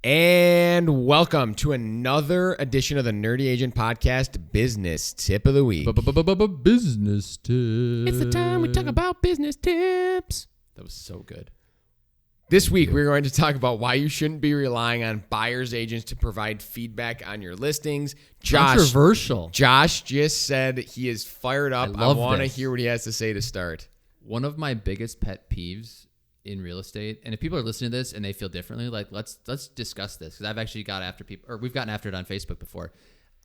And welcome to another edition of the Nerdy Agent Podcast Business Tip of the Week. Business tips. It's the time we talk about business tips. That was so good. This week, we're going to talk about why you shouldn't be relying on buyer's agents to provide feedback on your listings. Controversial. Josh just said he is fired up. I want to hear what he has to say to start. One of my biggest pet peeves in real estate, and if people are listening to this and they feel differently, like let's discuss this, because I've actually got after people, or we've gotten after it on Facebook before.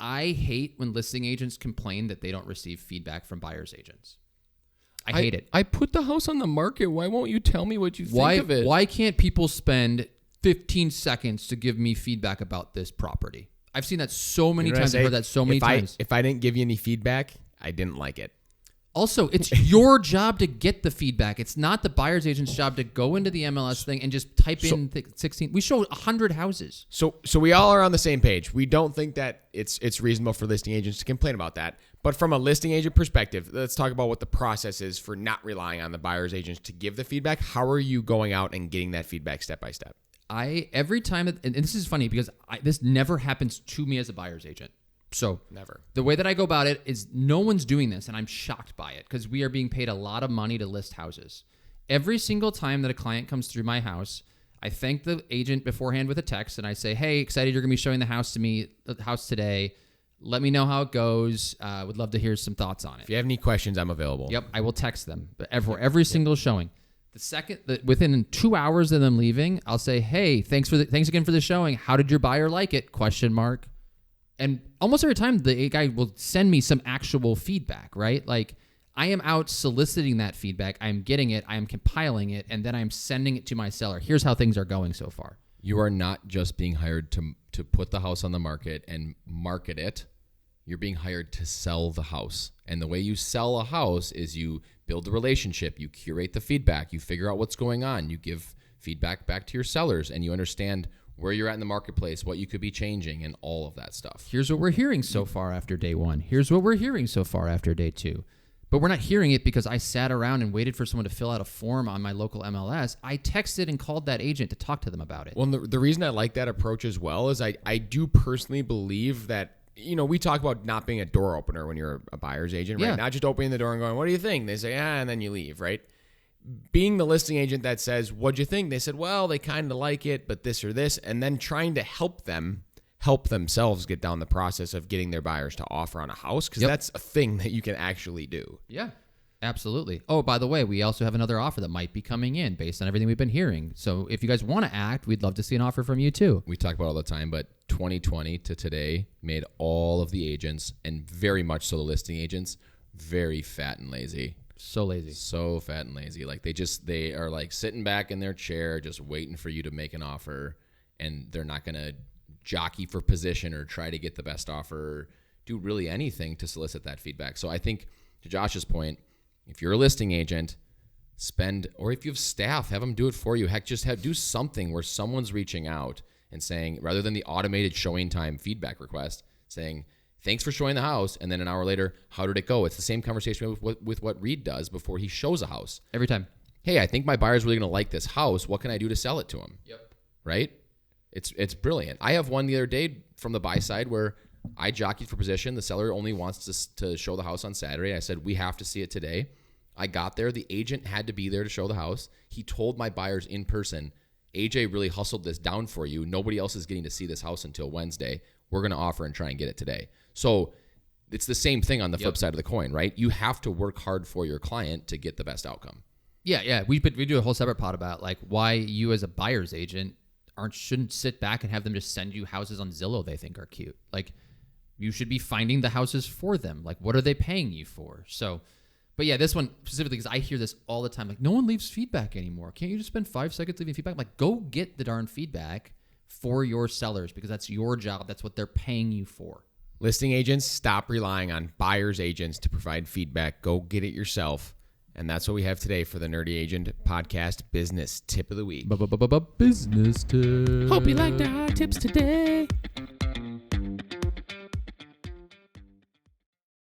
I hate when listing agents complain that they don't receive feedback from buyer's agents. I hate it. I put the house on the market. Why won't you tell me what you think of it? Why can't people spend 15 seconds to give me feedback about this property? I've seen that so many times. I've heard that so many times. If I didn't give you any feedback, I didn't like it. Also, it's your job to get the feedback. It's not the buyer's agent's job to go into the MLS thing and just type in 16. We show 100 houses. So we all are on the same page. We don't think that it's reasonable for listing agents to complain about that. But from a listing agent perspective, let's talk about what the process is for not relying on the buyer's agents to give the feedback. How are you going out and getting that feedback step by step? Every time, and this is funny because this never happens to me as a buyer's agent. So never. The way that I go about it is no one's doing this, and I'm shocked by it because we are being paid a lot of money to list houses. Every single time that a client comes through my house, I thank the agent beforehand with a text, and I say, "Hey, excited you're going to be showing the house today. Let me know how it goes. Would love to hear some thoughts on it. If you have any questions, I'm available." Yep, I will text them for every single showing. The second that within 2 hours of them leaving, I'll say, "Hey, thanks again for the showing. How did your buyer like it?" ? And almost every time the guy will send me some actual feedback, right? Like I am out soliciting that feedback. I'm getting it. I'm compiling it. And then I'm sending it to my seller. Here's how things are going so far. You are not just being hired to put the house on the market and market it. You're being hired to sell the house. And the way you sell a house is you build a relationship. You curate the feedback. You figure out what's going on. You give feedback back to your sellers and you understand where you're at in the marketplace, what you could be changing, and all of that stuff. Here's what we're hearing so far after day 1. Here's what we're hearing so far after day 2. But we're not hearing it because I sat around and waited for someone to fill out a form on my local MLS. I texted and called that agent to talk to them about it. Well, the reason I like that approach as well is I do personally believe that, we talk about not being a door opener when you're a buyer's agent, right? Yeah. Not just opening the door and going, "What do you think?" They say, and then you leave, right? Being the listing agent that says, "What'd you think?" They said, "Well, they kind of like it, but this or this," and then trying to help themselves get down the process of getting their buyers to offer on a house, because that's a thing that you can actually do. Yeah, absolutely. Oh, by the way, we also have another offer that might be coming in based on everything we've been hearing. So if you guys want to act, we'd love to see an offer from you too. We talk about it all the time, but 2020 to today made all of the agents, and very much so the listing agents, very fat and lazy. So lazy. So fat and lazy. Like they are like sitting back in their chair just waiting for you to make an offer, and they're not going to jockey for position or try to get the best offer or do really anything to solicit that feedback. So I think to Josh's point, if you're a listing agent, or if you have staff, have them do it for you. Heck, do something where someone's reaching out and saying, rather than the automated Showingtime feedback request, saying, "Thanks for showing the house," and then an hour later, "How did it go?" It's the same conversation with what Reed does before he shows a house. Every time. "Hey, I think my buyer's really going to like this house. What can I do to sell it to him?" Yep. Right? It's brilliant. I have one the other day from the buy side where I jockeyed for position. The seller only wants to show the house on Saturday. I said, "We have to see it today." I got there. The agent had to be there to show the house. He told my buyers in person, "AJ really hustled this down for you. Nobody else is getting to see this house until Wednesday. We're going to offer and try and get it today." So it's the same thing on the flip side of the coin, right? You have to work hard for your client to get the best outcome. Yeah. We do a whole separate pod about like why you as a buyer's agent shouldn't sit back and have them just send you houses on Zillow they think are cute. Like you should be finding the houses for them. Like what are they paying you for? So, but yeah, this one specifically, because I hear this all the time. Like no one leaves feedback anymore. Can't you just spend 5 seconds leaving feedback? I'm like, go get the darn feedback for your sellers because that's your job. That's what they're paying you for. Listing agents, stop relying on buyer's agents to provide feedback. Go get it yourself. And that's what we have today for the Nerdy Agent Podcast Business Tip of the Week. Business tip. Hope you liked our tips today.